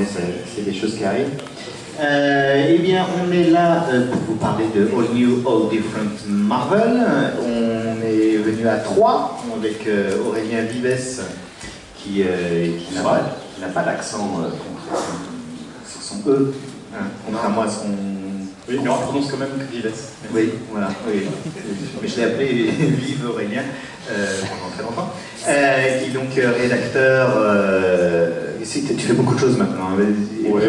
mais c'est des choses qui arrivent. Eh bien, on est là pour vous parler de All New, All Different Marvel. On est venu à 3 avec Aurélien Vives qui n'a pas d'accent sur son E, hein, contrairement à son... Oui, mais on prononce quand même Vives. Oui, voilà. Oui. Mais je l'ai appelé Vive Aurélien pendant très longtemps. Qui est donc rédacteur. Tu fais beaucoup de choses maintenant. Oui,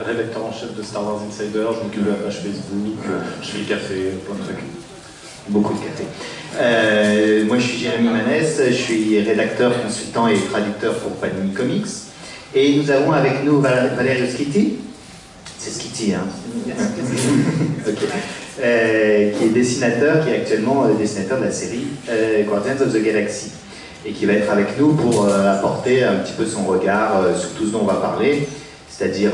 rédacteur en chef de Star Wars Insider, je m'occupe de la page Facebook, je fais le café, plein de trucs. Beaucoup de café. Moi, je suis Jérémy Manès, je suis rédacteur, consultant et traducteur pour Panini Comics. Et nous avons avec nous Valerio Schiti. C'est Schiti, hein. Okay. Qui est dessinateur, qui est actuellement dessinateur de la série Guardians of the Galaxy. Et qui va être avec nous pour apporter un petit peu son regard sur tout ce dont on va parler, c'est-à-dire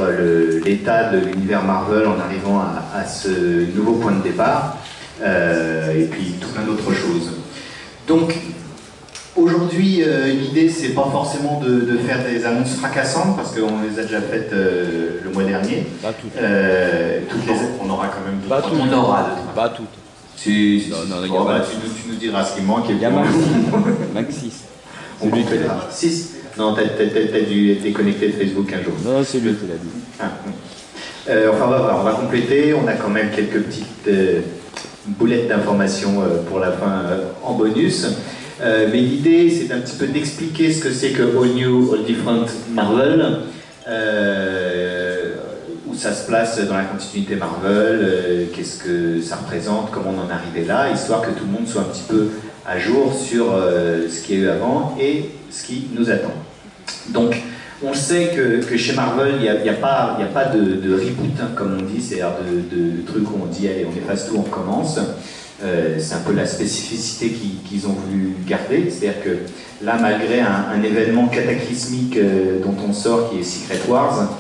l'état de l'univers Marvel en arrivant à ce nouveau point de départ, et puis tout plein d'autres choses. Donc, aujourd'hui, l'idée, c'est pas forcément de faire des annonces fracassantes, parce qu'on les a déjà faites le mois dernier. Pas toutes. On aura quand même pas toutes. On aura deux. Pas toutes. Si, non, tu nous diras ce qui manque. Il y a Max 6. On complétera. 6. Non, t'as dû être déconnecté de Facebook un jour. Non, c'est lui qui l'a dit. Enfin, on va compléter. On a quand même quelques petites boulettes d'informations pour la fin en bonus. Mais l'idée, c'est un petit peu d'expliquer ce que c'est que All New, All Different Marvel. Où ça se place dans la continuité Marvel, qu'est-ce que ça représente, comment on en est arrivé là, histoire que tout le monde soit un petit peu à jour sur ce qu'il y a eu avant et ce qui nous attend. Donc, on sait que chez Marvel, il n'y a pas de reboot, hein, comme on dit, c'est-à-dire de trucs où on dit, allez, on efface tout, on recommence. C'est un peu la spécificité qu'ils ont voulu garder, c'est-à-dire que là, malgré un événement cataclysmique dont on sort, qui est Secret Wars,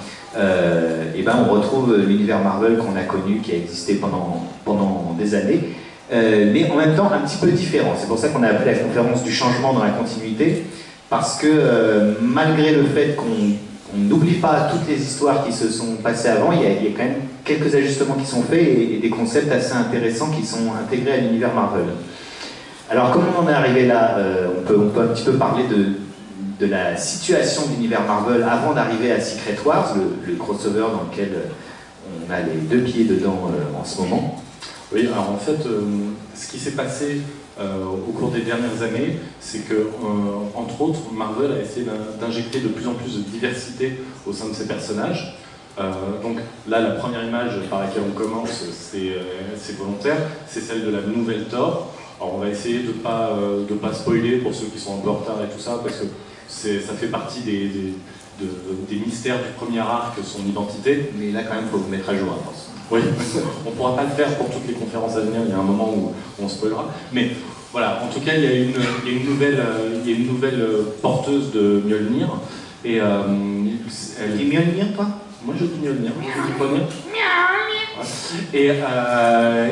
et ben on retrouve l'univers Marvel qu'on a connu, qui a existé pendant des années, mais en même temps un petit peu différent. C'est pour ça qu'on a appelé la conférence du changement dans la continuité, parce que malgré le fait qu'on n'oublie pas toutes les histoires qui se sont passées avant, il y a quand même quelques ajustements qui sont faits et des concepts assez intéressants qui sont intégrés à l'univers Marvel. Alors comment on en est arrivé là, on peut un petit peu parler de la situation de l'univers Marvel avant d'arriver à Secret Wars, le crossover dans lequel on a les deux pieds dedans en ce moment. Oui, alors en fait, ce qui s'est passé au cours des dernières années, c'est que, entre autres, Marvel a essayé d'injecter de plus en plus de diversité au sein de ses personnages. Donc là, la première image par laquelle on commence, c'est volontaire, c'est celle de la nouvelle Thor. Alors on va essayer de pas spoiler pour ceux qui sont un peu en retard et tout ça, parce que ça fait partie des mystères du premier arc, son identité. Mais là, quand même, il faut vous mettre à jour, je pense. Oui, on ne pourra pas le faire pour toutes les conférences à venir, il y a un moment où on spoilera. Mais voilà, en tout cas, il y a une nouvelle porteuse de Mjolnir. Et elle dit Mjolnir, toi? Moi, je dis Mjolnir, je dis pas Mjolnir.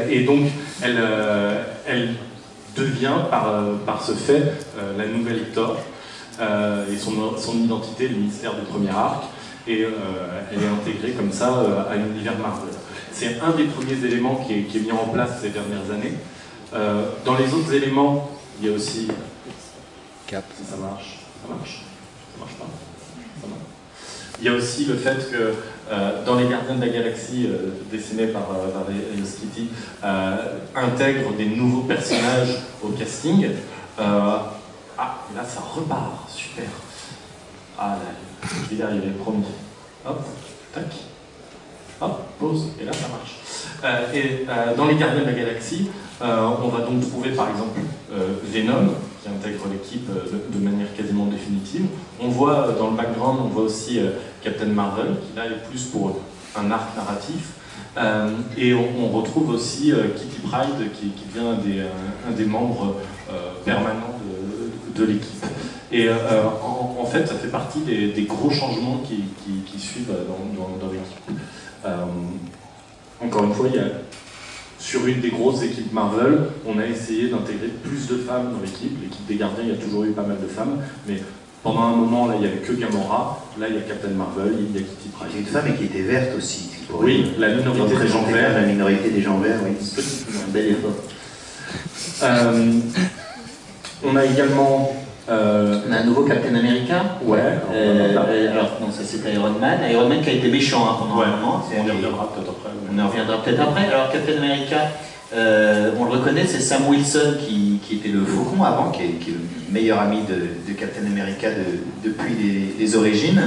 Et donc, elle devient, par ce fait, la nouvelle Thor. Et son identité, le mystère du premier arc, et elle est intégrée comme ça à l'univers Marvel. C'est un des premiers éléments qui est mis en place ces dernières années. Dans les autres éléments, il y a aussi... Cap. Ça marche. Ça marche. Ça marche pas. Ça marche. Il y a aussi le fait que dans les Gardiens de la Galaxie, dessinés par Valerio Schiti, intègre des nouveaux personnages au casting. Et là, ça repart, super. Ah là, je vais y arriver, promis. Hop, tac. Hop, pause, et là, ça marche. Dans les Gardiens de la Galaxie, on va donc trouver, par exemple, Venom, qui intègre l'équipe de manière quasiment définitive. On voit, dans le background, on voit aussi Captain Marvel, qui là est plus pour un arc narratif. Et on retrouve aussi Kitty Pryde, qui devient un des membres permanents de l'équipe. Et en fait, ça fait partie des gros changements qui suivent dans l'équipe. Encore une fois, sur une des grosses équipes Marvel, on a essayé d'intégrer plus de femmes dans l'équipe. L'équipe des gardiens, il y a toujours eu pas mal de femmes, mais Pendant un moment, là, il n'y avait que Gamora, là, il y a Captain Marvel, il y a Kitty Pryde. Il y a une femme et qui était verte aussi. Oui, la minorité des gens verts. La minorité des gens verts, oui. Un bel effort. On a également... On a un nouveau Captain America. Ouais. Alors, non, ça c'est Iron Man. Iron Man qui a été méchant pendant un moment. On y reviendra peut-être après. On y reviendra peut-être après. Alors, Captain America, on le reconnaît, c'est Sam Wilson qui était le Faucon avant, qui est le meilleur ami de Captain America depuis les origines,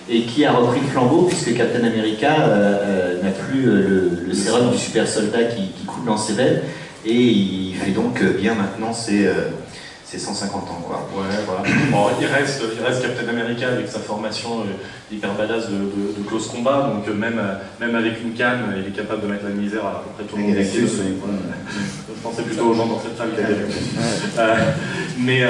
et qui a repris le flambeau puisque Captain America n'a plus le sérum du super soldat qui coule dans ses veines, et il fait donc bien maintenant ses 150 ans, quoi. Ouais, voilà. Bon, il reste Captain America avec sa formation hyper badass de close combat, donc même avec une canne, il est capable de mettre la misère à peu près tout le monde. Je pensais plutôt aux gens dans cette salle qu'à Galactus. Mais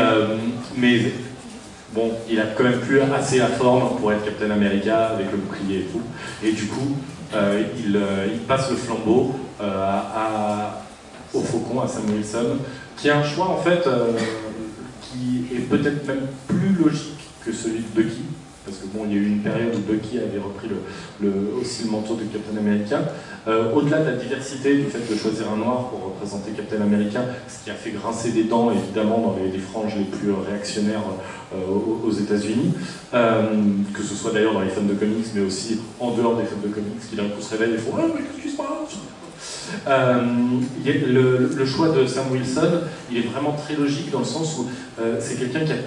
bon, il a quand même plus assez la forme pour être Captain America avec le bouclier et tout. Et du coup, il passe le flambeau au Faucon, à Sam Wilson, qui a un choix en fait qui est peut-être même plus logique que celui de Bucky, parce que bon, il y a eu une période où Bucky avait repris aussi le manteau de Captain America. Au-delà de la diversité du fait de choisir un noir pour représenter Captain America, ce qui a fait grincer des dents évidemment dans les franges les plus réactionnaires aux États-Unis, que ce soit d'ailleurs dans les fans de comics, mais aussi en dehors des fans de comics, qui d'un coup se réveillent et font « Ah, mais qu'est-ce qui se passe ?» le choix de Sam Wilson, il est vraiment très logique dans le sens où c'est quelqu'un qui a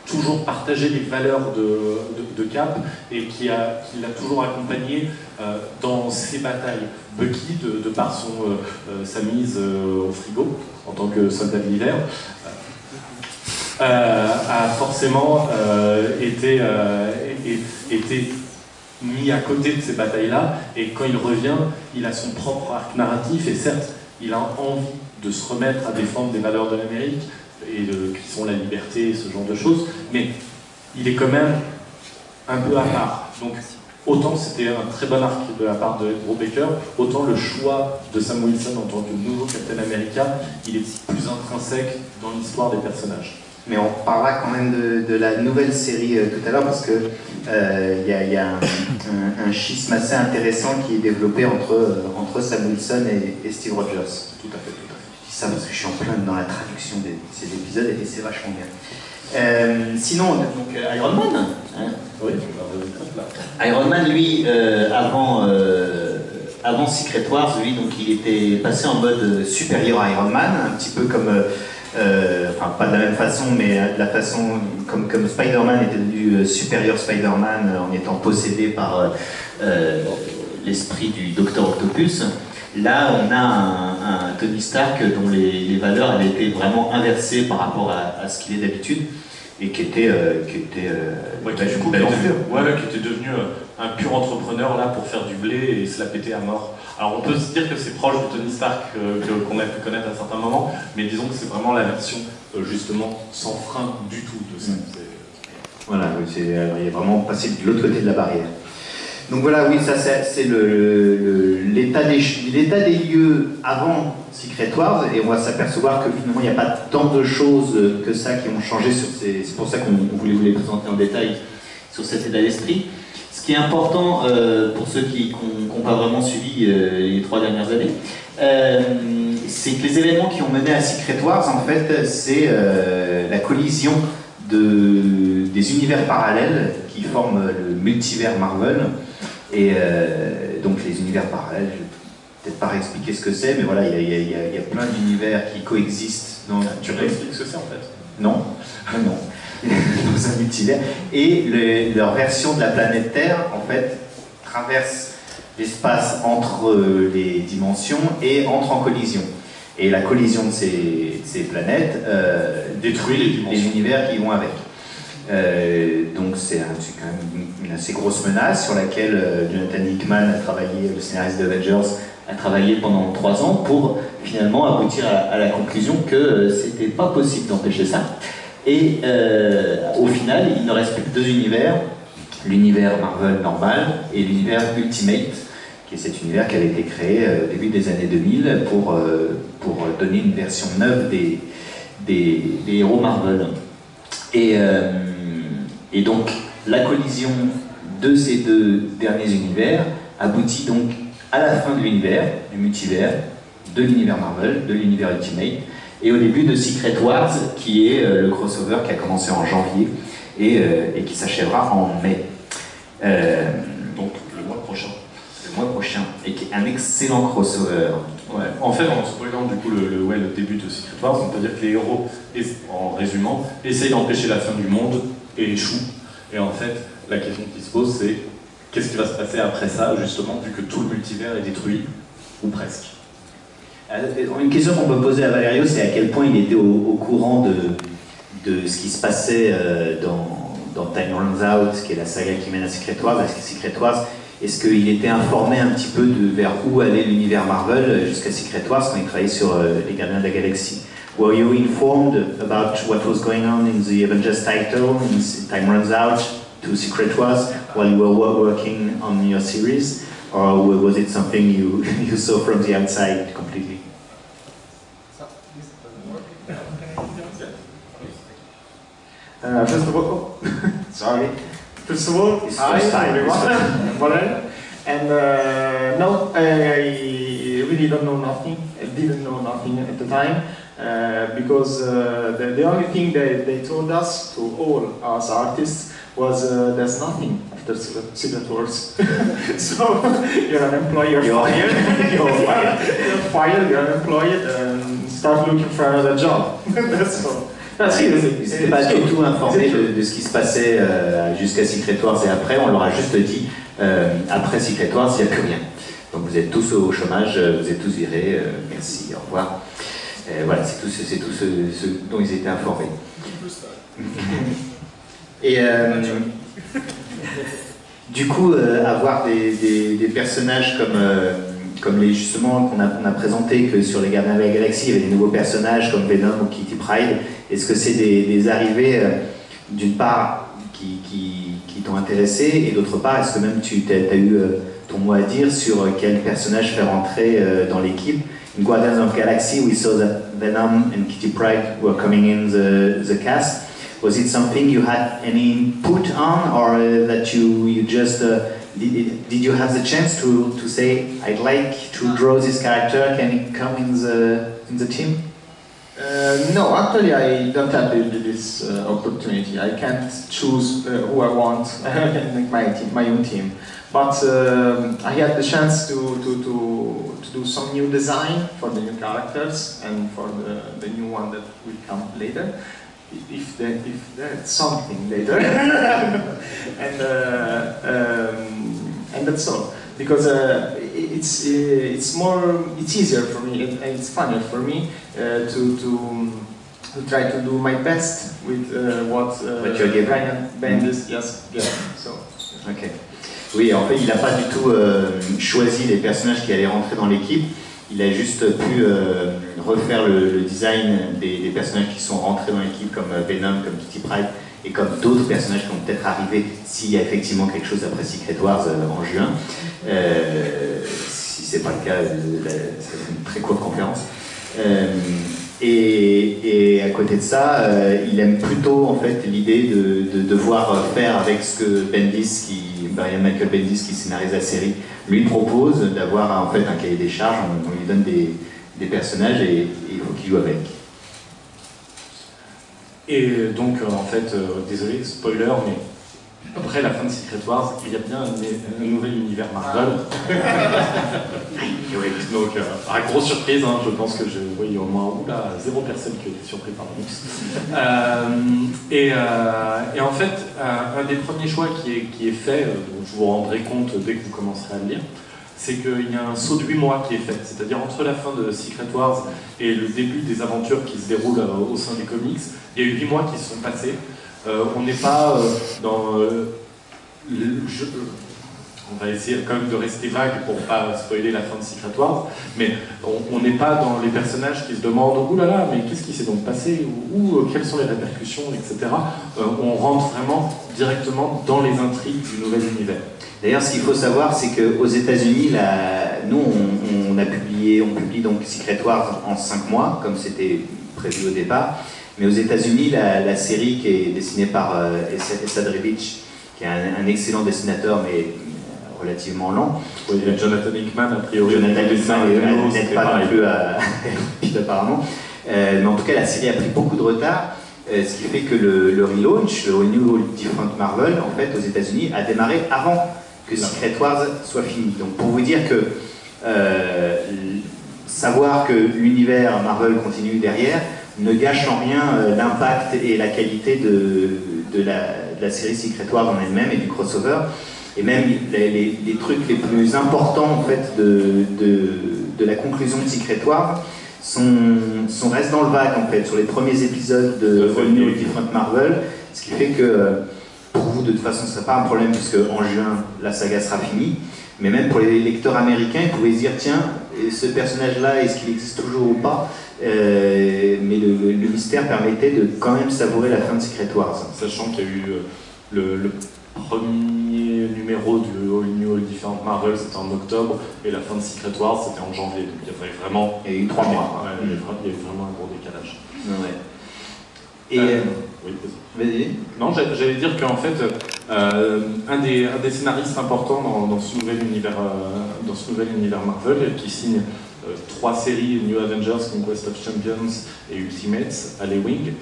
toujours partagé les valeurs de Cap et qui l'a toujours accompagné dans ses batailles. Bucky, de par sa mise au frigo en tant que soldat de l'hiver, a forcément été mis à côté de ces batailles-là, et quand il revient, il a son propre arc narratif, et certes, il a envie de se remettre à défendre des valeurs de l'Amérique, qui sont la liberté et ce genre de choses, mais il est quand même un peu à part. Donc, autant c'était un très bon arc de la part de Ed Brubaker, autant le choix de Sam Wilson en tant que nouveau Captain America, il est plus intrinsèque dans l'histoire des personnages. Mais on parlera quand même de la nouvelle série tout à l'heure, parce que y a un schisme assez intéressant qui est développé entre Sam Wilson et Steve Rogers. Tout à fait. Je dis ça parce que je suis en plein dans la traduction de ces épisodes et c'est vachement bien. Sinon, donc Iron Man. Hein, oui. Iron Man, lui, avant Secret Wars, lui, donc il était passé en mode supérieur à Iron Man, un petit peu comme... enfin, pas de la même façon, mais de la façon comme Spider-Man était devenu supérieur Spider-Man en étant possédé par l'esprit du Docteur Octopus. Là, on a un Tony Stark dont les valeurs avaient été vraiment inversées par rapport à ce qu'il est d'habitude, et qui était devenu un pur entrepreneur là pour faire du blé et se la péter à mort. Alors on peut se dire que c'est proche de Tony Stark qu'on a pu connaître à certains moments, mais disons que c'est vraiment la version justement sans frein du tout de ça. Voilà, il est vraiment passé de l'autre côté de la barrière. Donc voilà, oui, ça c'est l'état des lieux avant Secret Wars, et on va s'apercevoir que finalement il n'y a pas tant de choses que ça qui ont changé sur c'est pour ça qu'on voulait vous les présenter en détail sur cet état d'esprit. Ce qui est important pour ceux qui n'ont pas vraiment suivi les 3 dernières années, c'est que les événements qui ont mené à Secret Wars, en fait, c'est la collision des univers parallèles qui forment le multivers Marvel. Et donc les univers parallèles, je ne vais peut-être pas réexpliquer ce que c'est, mais voilà, il y a plein d'univers qui coexistent. Tu réexpliques ce que c'est en fait? Non. Dans un multivers. Et leur version de la planète Terre, en fait, traverse l'espace entre les dimensions et entre en collision. Et la collision de ces planètes détruit les univers qui vont avec. Donc c'est quand même une assez grosse menace sur laquelle Jonathan Hickman a travaillé, le scénariste de Avengers, a travaillé pendant 3 ans pour finalement aboutir à la conclusion que c'était pas possible d'empêcher ça. Et au final, il ne reste plus que 2 univers, l'univers Marvel normal et l'univers Ultimate, qui est cet univers qui avait été créé au début des années 2000 pour donner une version neuve des héros Marvel. Et Et donc, la collision de ces deux derniers univers aboutit donc à la fin de l'univers, du multivers, de l'univers Marvel, de l'univers Ultimate, et au début de Secret Wars, qui est le crossover qui a commencé en janvier et qui s'achèvera en mai. Donc le mois prochain. Le mois prochain, et qui est un excellent crossover. Ouais. En fait, en spoilant du coup le début de Secret Wars, on peut dire que les héros, en résumant, essayent d'empêcher la fin du monde et échouent. Et en fait, la question qui se pose, c'est qu'est-ce qui va se passer après ça, justement, vu que tout le multivers est détruit, ou presque. Une question qu'on peut poser à Valerio, c'est à quel point il était au courant de ce qui se passait dans Time Runs Out, qui est la saga qui mène à Secret Wars. Est-ce qu'il était informé un petit peu de vers où allait l'univers Marvel jusqu'à Secret Wars quand il travaillait sur les Gardiens de la Galaxie? Were you informed about what was going on in the Avengers title, in Time Runs Out, to Secret Wars, while you were working on your series? Or was it something you saw from the outside completely? First of all, sorry. First of all, It's hi first time. everyone. And no, I really don't know nothing. I didn't know nothing at the time because the only thing they told us, to all us artists, was there's nothing after Secret Wars. So you're unemployed, you're fired, you're fired, you're unemployed, and start looking for another job. That's all. Ils n'étaient pas du tout informés de ce qui se passait jusqu'à Secret Wars et après. On leur a juste dit après Secret Wars, il n'y a plus rien. Donc vous êtes tous au chômage, vous êtes tous virés, merci, au revoir. Voilà, c'est tout ce dont ils étaient informés. Et du coup, avoir des personnages comme les justement qu'on a présenté, que sur les Gardiens de la Galaxie, il y avait des nouveaux personnages comme Venom ou Kitty Pryde. Est-ce que c'est des arrivées, d'une part, qui t'ont intéressé, et d'autre part, est-ce que même tu as eu ton mot à dire sur quel personnage faire entrer dans l'équipe? In Guardians of the Galaxy, we saw that Venom and Kitty Pryde were coming in the cast. Was it something you had any input on, or that you just did you have the chance to say, I'd like to draw this character, can it come in the team? No, actually I don't have this opportunity. I can't choose who I want. I can make my own team. But I had the chance to do some new design for the new characters and for the new one that will come later. If that's something later. And that's all. Because it's easier for me and it's funnier for me to try to do my best with what Brian Bendis just gave. So. Ok. Oui, en fait, il n'a pas du tout choisi les personnages qui allaient rentrer dans l'équipe. Il a juste pu refaire le design des personnages qui sont rentrés dans l'équipe, comme Venom, comme Kitty Pryde, et comme d'autres personnages qui vont peut-être arriver s'il y a effectivement quelque chose après Secret Wars en juin. Si c'est pas le cas, ça va être une très courte conférence. Et à côté de ça, il aime plutôt en fait l'idée de devoir faire avec ce que Brian Michael Bendis, qui scénarise la série, lui propose, d'avoir en fait un cahier des charges. On lui donne des personnages et il faut qu'il joue avec. Et donc, en fait, désolé, spoiler, mais après la fin de Secret Wars, il y a bien un nouvel univers Marvel. Donc, grosse surprise, hein, je pense que je voyais au moins 0 personne qui était surpris par l'annonce. Et en fait, un des premiers choix qui est fait, dont je vous rendrai compte dès que vous commencerez à le lire, c'est qu'il y a un saut de 8 mois qui est fait. C'est-à-dire entre la fin de Secret Wars et le début des aventures qui se déroulent au sein des comics, il y a eu 8 mois qui se sont passés. On n'est pas dans on va essayer quand même de rester vague pour pas spoiler la fin de Secret Wars, mais on n'est pas dans les personnages qui se demandent « Ouh là là, mais qu'est-ce qui s'est donc passé ?» ou « Quelles sont les répercussions ?» etc. On rentre vraiment directement dans les intrigues du nouvel univers. D'ailleurs, ce qu'il faut savoir, c'est qu'aux États-Unis, nous, on publie donc Secret Wars en 5 mois, comme c'était prévu au départ. Mais aux États-Unis, la série qui est dessinée par Esad Ribic, qui est un excellent dessinateur, mais relativement lent. Oui, il y a Jonathan Hickman, a priori. Jonathan Hickman n'aide pas non plus à apparemment. Mais en tout cas, la série a pris beaucoup de retard, ce qui fait que le relaunch, le New Different Marvel, en fait, aux États-Unis, a démarré avant que Secret Wars soit fini. Donc, pour vous dire que savoir que l'univers Marvel continue derrière ne gâche en rien l'impact et la qualité de la série Secret Wars en elle-même et du crossover. Et même les trucs les plus importants en fait, de la conclusion de Secret Wars restent dans le vague en fait, sur les premiers épisodes de New Different Marvel, ce qui fait que pour vous de toute façon ce ne serait pas un problème puisque en juin la saga sera finie, mais même pour les lecteurs américains ils pouvaient se dire tiens, ce personnage-là, est-ce qu'il existe toujours ou pas, mais le mystère permettait de quand même savourer la fin de Secret Wars. Sachant qu'il y a eu le premier numéro du New Different Marvel, c'était en octobre, et la fin de Secret Wars, c'était en janvier. Donc il y avait vraiment... Il y a eu 3 mois. Ouais, il y a eu vraiment un gros décalage. Ouais. Et oui, vas-y. Non, j'allais dire qu'en fait, un des scénaristes importants dans ce nouvel univers Marvel, qui signe 3 séries, New Avengers, Conquest of Champions et Ultimates, à l'Ewing,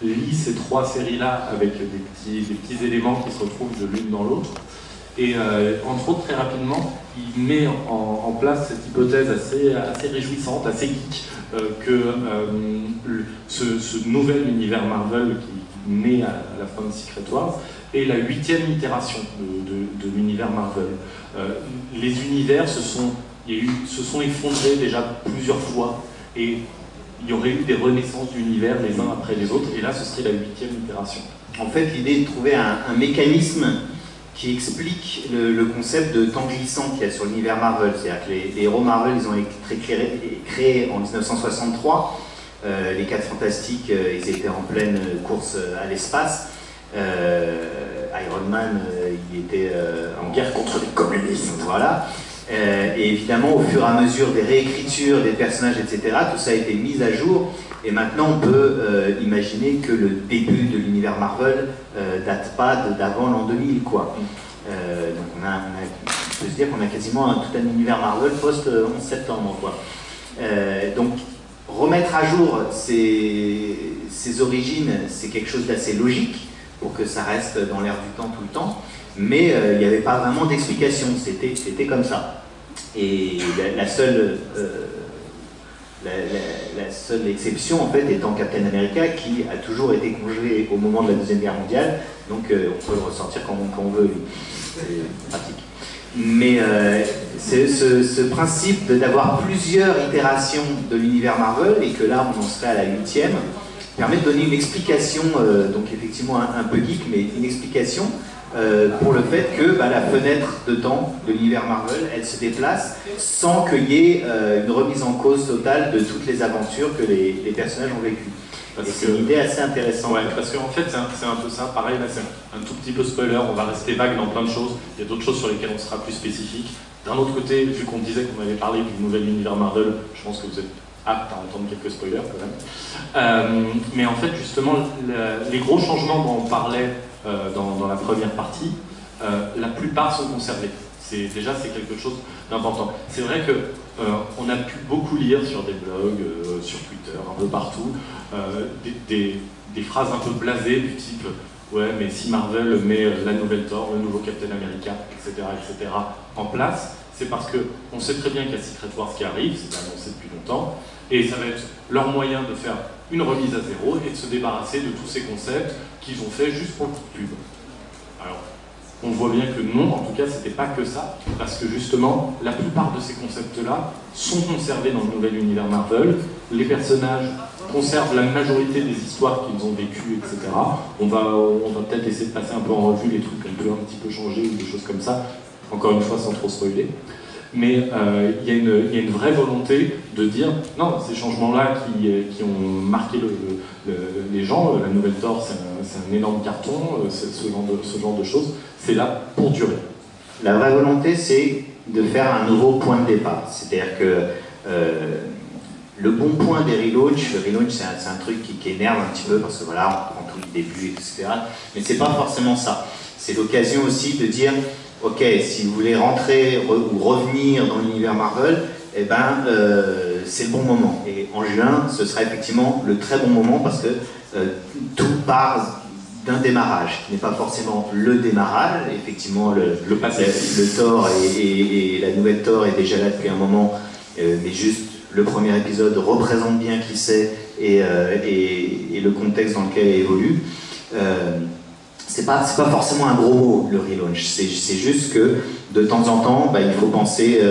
lit ces 3 séries-là avec des petits éléments qui se retrouvent de l'une dans l'autre. Et entre autres, très rapidement, il met en place cette hypothèse assez réjouissante, assez geek, que ce nouvel univers Marvel qui naît à la fin de Secret Wars est la 8e itération de l'univers Marvel. Les univers se sont effondrés déjà plusieurs fois, et il y aurait eu des renaissances d'univers les uns après les autres, et là ce serait la 8e itération. En fait, l'idée est de trouver un mécanisme qui explique le concept de temps glissant qu'il y a sur l'univers Marvel. C'est-à-dire que les héros Marvel, ils ont été créés en 1963. Les 4 Fantastiques, ils étaient en pleine course à l'espace. Iron Man, il était en guerre contre les communistes. Voilà. Et évidemment, au fur et à mesure des réécritures, des personnages, etc., tout ça a été mis à jour. Et maintenant, on peut imaginer que le début de l'univers Marvel date pas d'avant l'an 2000, quoi. Donc on peut se dire qu'on a quasiment tout un univers Marvel post-11 septembre, quoi. Donc remettre à jour ses origines, c'est quelque chose d'assez logique pour que ça reste dans l'air du temps tout le temps. Mais il n'y avait pas vraiment d'explication, c'était comme ça. Et la seule exception, en fait, étant Captain America, qui a toujours été congelé au moment de la Deuxième Guerre mondiale, donc on peut le ressortir quand on veut, lui. C'est pratique. Mais ce principe d'avoir plusieurs itérations de l'univers Marvel, et que là on en serait à la 8e, permet de donner une explication, donc effectivement un peu geek, mais une explication pour le fait que la fenêtre de temps de l'univers Marvel, elle se déplace sans qu'il y ait une remise en cause totale de toutes les aventures que les personnages ont vécues. C'est une idée assez intéressante. Ouais, parce qu'en fait, c'est un peu ça. Pareil, là, c'est un tout petit peu spoiler. On va rester vague dans plein de choses. Il y a d'autres choses sur lesquelles on sera plus spécifique. D'un autre côté, vu qu'on disait qu'on avait parlé du nouvel univers Marvel, je pense que vous êtes apte à entendre quelques spoilers quand même. Mais en fait, justement, les gros changements dont on parlait dans la première partie, la plupart sont conservés. Déjà, c'est quelque chose d'important. C'est vrai que on a pu beaucoup lire sur des blogs, sur Twitter, un peu partout, des phrases un peu blasées du type « Ouais, mais si Marvel met la nouvelle Thor, le nouveau Captain America, etc. en place, c'est parce qu'on sait très bien qu'il y a Secret Wars qui arrive, c'est annoncé depuis longtemps, et ça va être leur moyen de faire une remise à zéro et de se débarrasser de tous ces concepts qu'ils ont fait juste pour le coup de pub. » Alors, on voit bien que non, en tout cas, c'était pas que ça, parce que justement, la plupart de ces concepts-là sont conservés dans le nouvel univers Marvel. Les personnages conservent la majorité des histoires qu'ils ont vécues, etc. On va peut-être essayer de passer un peu en revue les trucs qu'on peut un petit peu changer ou des choses comme ça, encore une fois sans trop spoiler. Mais il y a une vraie volonté de dire non, ces changements-là qui ont marqué les gens, la nouvelle Thor c'est un énorme carton, ce genre de choses, c'est là pour durer. La vraie volonté, c'est de faire un nouveau point de départ. C'est-à-dire que Le bon point des relaunchs, le relaunch c'est un truc qui énerve un petit peu parce que voilà, on prend tout le début, etc. Mais c'est pas forcément ça. C'est l'occasion aussi de dire, ok, si vous voulez rentrer ou revenir dans l'univers Marvel, eh ben, c'est le bon moment. Et en juin, ce sera effectivement le très bon moment parce que tout part d'un démarrage, qui n'est pas forcément le démarrage. Effectivement, le Thor et la nouvelle Thor est déjà là depuis un moment, mais juste le premier épisode représente bien qui c'est et le contexte dans lequel elle évolue. C'est pas forcément un gros mot, le relaunch. C'est juste que de temps en temps, bah, il faut penser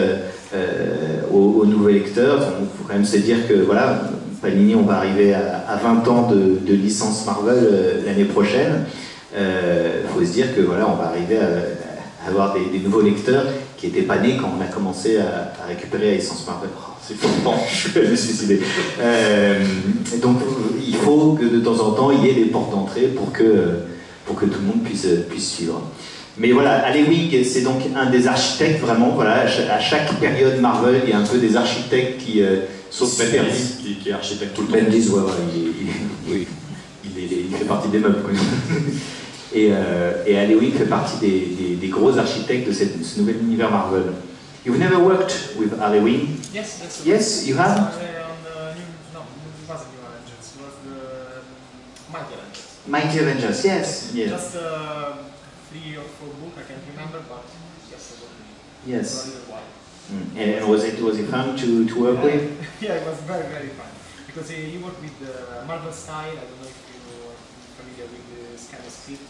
aux nouveaux lecteurs. Il faut quand même se dire que voilà, Panini, on va arriver à 20 ans de licence Marvel l'année prochaine. Faut se dire que voilà, on va arriver à avoir des nouveaux lecteurs qui n'étaient pas nés quand on a commencé à récupérer la licence Marvel. Oh, c'est flippant, je vais me suicider. Donc il faut que de temps en temps il y ait des portes d'entrée pour que tout le monde puisse suivre. Mais voilà, Alewing, c'est donc un des architectes vraiment, voilà, à chaque période Marvel, il y a un peu des architectes qui... Sauf Bendis qui est architecte tout le temps. Bendis, ouais, il fait partie des meubles. Quoi. Et Alewing fait partie des gros architectes de ce nouvel univers Marvel. You've never worked with Alewing? Yes, that's Yes, you have? No, it wasn't New Avengers, it was the Mighty Avengers. Mighty Avengers, yes. Yes. Just 3 or 4 books, I can't remember, but yes, I worked Yes. for a little while. And was it fun to work with? Yeah, it was very, very fun. Because he worked with the Marvel style, I don't know if you are familiar with this kind of script.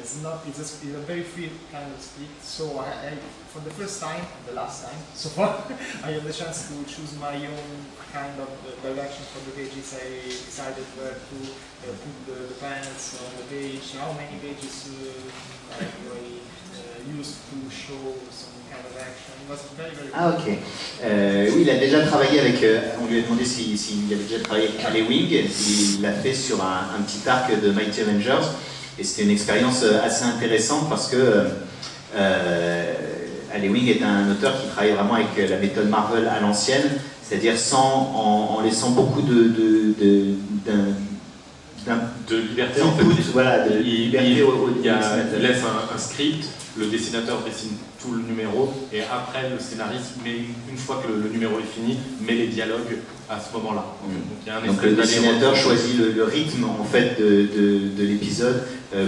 It's a very free kind of script, so I for the first time, the last time so far, I had the chance to choose my own kind of direction for the pages. I decided where to put the panels on the page, how many pages I used to show some kind of action. It was very, very Ah ok. Oui, il a déjà travaillé avec... on lui a demandé s'il avait déjà travaillé avec Alewing. Il l'a fait sur un petit arc de Mighty Avengers. Et c'était une expérience assez intéressante parce que Alewing est un auteur qui travaille vraiment avec la méthode Marvel à l'ancienne, c'est-à-dire en laissant beaucoup de liberté en fait. Voilà, de liberté au il laisse un script, le dessinateur dessine tout le numéro et après le scénariste, une fois que le numéro est fini, met les dialogues à ce moment-là. Donc le dessinateur choisit le rythme en fait de l'épisode,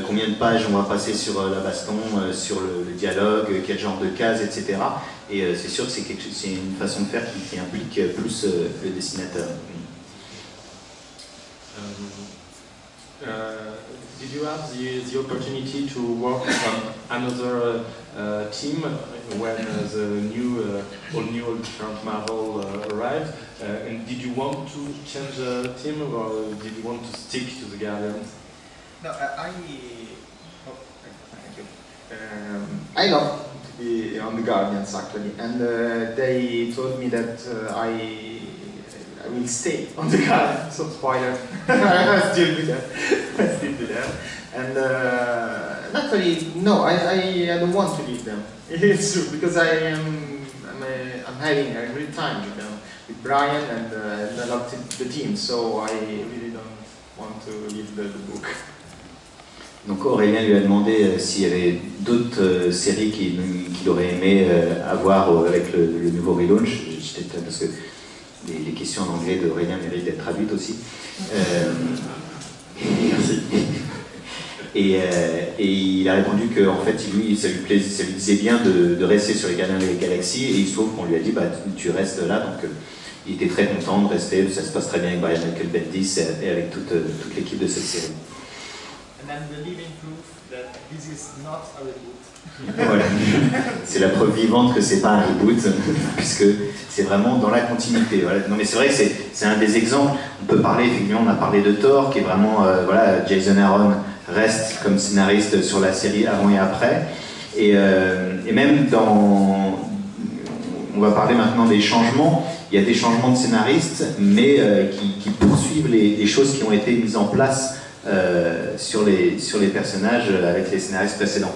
combien de pages on va passer sur la baston, sur le dialogue, quel genre de cases, etc. Et c'est sûr que c'est une façon de faire qui implique plus le dessinateur. Did you have the opportunity to work on another team when the all new different Marvel arrived? And did you want to change the team or did you want to stick to the Guardians? No, thank you. I love to be on the Guardians actually, and they told me that I will stay on the Guardians. So spoiler, I still be there. I still be there. And naturally, no, I don't want to leave them. It's true because I'm having a great time with them, with Brian, and I love the team. So I really don't want to leave the book. Donc Aurélien lui a demandé s'il y avait d'autres séries qu'il aurait aimé avoir avec le nouveau relaunch. Parce que les questions en anglais d'Aurélien méritent d'être traduites aussi. Merci. Et il a répondu que en fait, lui, ça lui disait bien de rester sur les Gardiens de la Galaxie, et il se trouve qu'on lui a dit bah, tu restes là, donc il était très content de rester, ça se passe très bien avec Brian Michael Bendis et avec toute l'équipe de cette série. And the living proof that this is not a reboot. Voilà. C'est la preuve vivante que c'est pas un reboot, puisque c'est vraiment dans la continuité. Voilà. Non mais c'est vrai que c'est un des exemples. On peut parler, effectivement, on a parlé de Thor, qui est vraiment, voilà, Jason Aaron reste comme scénariste sur la série avant et après. Et même dans... On va parler maintenant des changements. Il y a des changements de scénaristes, mais qui poursuivent les choses qui ont été mises en place sur les personnages avec les scénaristes précédents.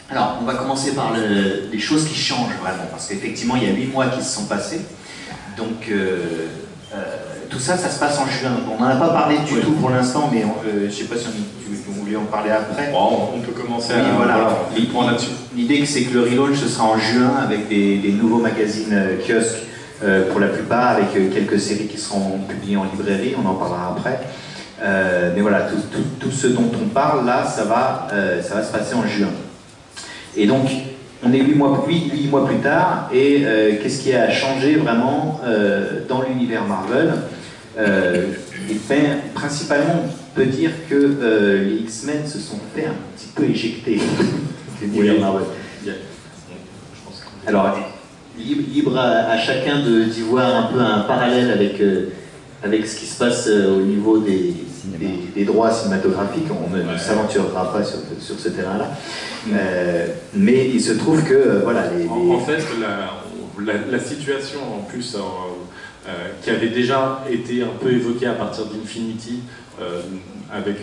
Alors, on va commencer par les choses qui changent vraiment, parce qu'effectivement, il y a 8 mois qui se sont passés. Donc tout ça, ça se passe en juin. On n'en a pas parlé du tout pour l'instant, mais je ne sais pas si vous voulez en parler après. Bon, on peut commencer Oui, voilà. point là-dessus. L'idée, c'est que le relaunch, ce sera en juin avec des nouveaux magazines kiosques pour la plupart, avec quelques séries qui seront publiées en librairie, on en parlera après. Mais voilà, tout ce dont on parle là, ça va se passer en juin. Et donc, on est 8 mois plus tard, et qu'est-ce qui a changé vraiment dans l'univers Marvel? Principalement, on peut dire que les X-Men se sont fait un petit peu éjecter de l'univers Marvel. Alors, libre à chacun d'y voir un peu un parallèle avec ce qui se passe au niveau des droits cinématographiques. On ne s'aventurera pas sur ce terrain-là. Mais il se trouve que voilà. En fait, la situation en plus qui avait déjà été un peu évoquée à partir d'Infinity, avec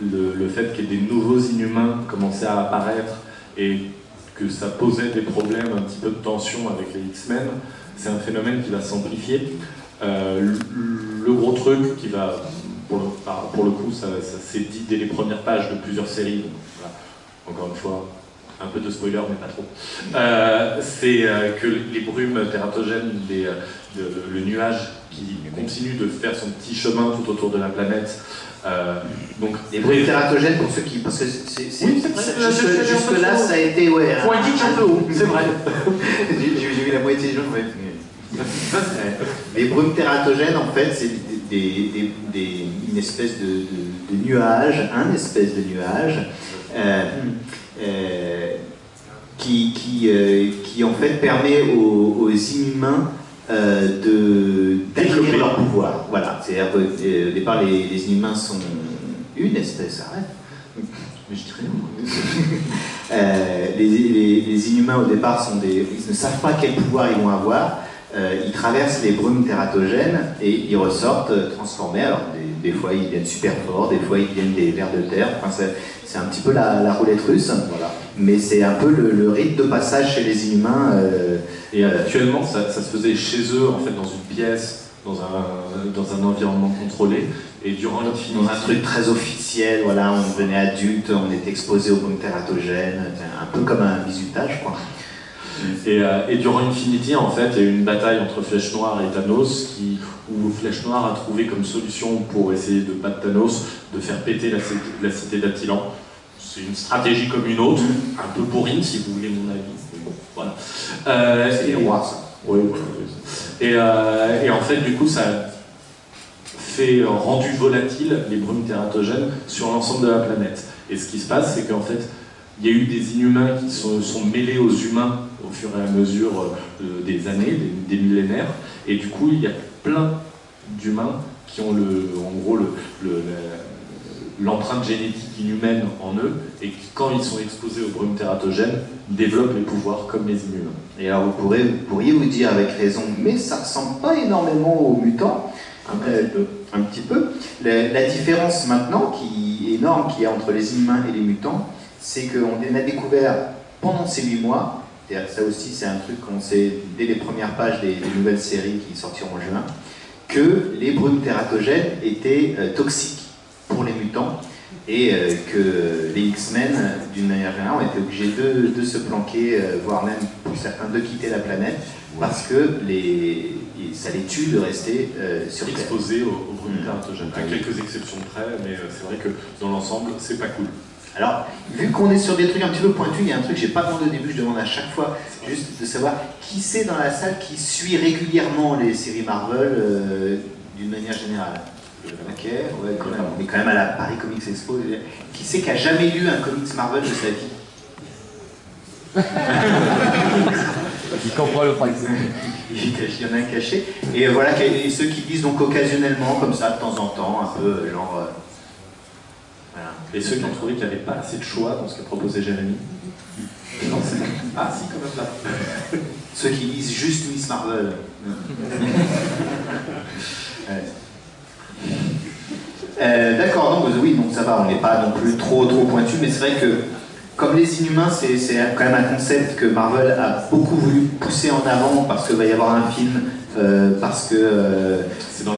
le fait qu'il y ait des nouveaux Inhumains commençaient à apparaître et que ça posait des problèmes, un petit peu de tension avec les X-Men, c'est un phénomène qui va s'amplifier. Le gros truc qui va, pour le coup, ça s'est dit dès les premières pages de plusieurs séries, donc, voilà, encore une fois, un peu de spoiler, mais pas trop, c'est que les brumes tératogènes, le nuage qui continue de faire son petit chemin tout autour de la planète. Donc, les brumes tératogènes, pour ceux qui... Parce que jusque-là, ça a été... Ouais, faut indiquer un peu haut, c'est vrai. J'ai vu la moitié des gens. Les brumes tératogènes, en fait, c'est une espèce de nuage, qui en fait permet aux Inhumains d'acquérir leur pouvoir. Voilà, c'est-à-dire qu'au départ, les Inhumains sont une espèce, arrête. Mais je dis rien. Les Inhumains au départ ils ne savent pas quel pouvoir ils vont avoir. Ils traversent les brumes tératogènes et ils ressortent transformés. Alors des fois ils deviennent super forts, des fois ils deviennent des vers de terre. Enfin, c'est un petit peu la roulette russe. Voilà. Mais c'est un peu le rite de passage chez les Inhumains. Et actuellement ça se faisait chez eux, en fait, dans une pièce, dans un environnement contrôlé. Et durant l'Infinity, dans un truc très officiel, voilà, on devenait adulte, on était exposé aux brumes tératogènes, un peu comme un bizutage, quoi. Et durant Infinity, en fait, il y a eu une bataille entre Flèche Noire et Thanos, où Flèche Noire a trouvé comme solution pour essayer de battre Thanos, de faire péter la cité d'Attilan. C'est une stratégie comme une autre, un peu bourrine si vous voulez mon avis. Bon, voilà. C'est les rois, ça. Oui, et en fait, du coup, ça a fait rendu volatile les brumes tératogènes sur l'ensemble de la planète. Et ce qui se passe, c'est qu'en fait, il y a eu des Inhumains qui sont mêlés aux humains au fur et à mesure des années, des millénaires, et du coup il y a plein d'humains qui ont en gros l'empreinte génétique inhumaine en eux, et qui, quand ils sont exposés aux brumes tératogènes, développent les pouvoirs comme les Inhumains. Et alors vous pourriez vous dire avec raison, mais ça ressemble pas énormément aux mutants. Un petit peu. La différence maintenant, qui est énorme, qu'il y a entre les Inhumains et les mutants, c'est qu'on a découvert pendant ces 8 mois, ça aussi c'est un truc qu'on sait dès les premières pages des nouvelles séries qui sortiront en juin, que les brumes tératogènes étaient toxiques pour les mutants et que les X-Men, d'une manière générale, ont été obligés de se planquer, voire même pour certains de quitter la planète, parce que ça les tue de rester sur Terre. Exposés aux brumes tératogènes, à quelques exceptions près, mais c'est vrai que dans l'ensemble, c'est pas cool. Alors, vu qu'on est sur des trucs un petit peu pointus, il y a un truc que j'ai pas demandé au début, je demande à chaque fois, juste de savoir qui c'est dans la salle qui suit régulièrement les séries Marvel d'une manière générale. Ok, ouais, quand même, on est quand même à la Paris Comics Expo. Qui c'est qui a jamais lu un comics Marvel de sa vie? Il comprend le principe. Il y en a un caché. Et voilà, et ceux qui disent donc occasionnellement, comme ça, de temps en temps, un peu genre... Voilà. Et ceux qui ont trouvé qu'il n'y avait pas assez de choix dans ce que proposait Jérémy. Non, c'est... Ah si, quand même là. Ceux qui lisent juste Miss Marvel. D'accord, donc oui, donc ça va, on n'est pas non plus trop pointu, mais c'est vrai que comme les Inhumains, c'est quand même un concept que Marvel a beaucoup voulu pousser en avant parce qu'il va y avoir un film, parce que C'est dans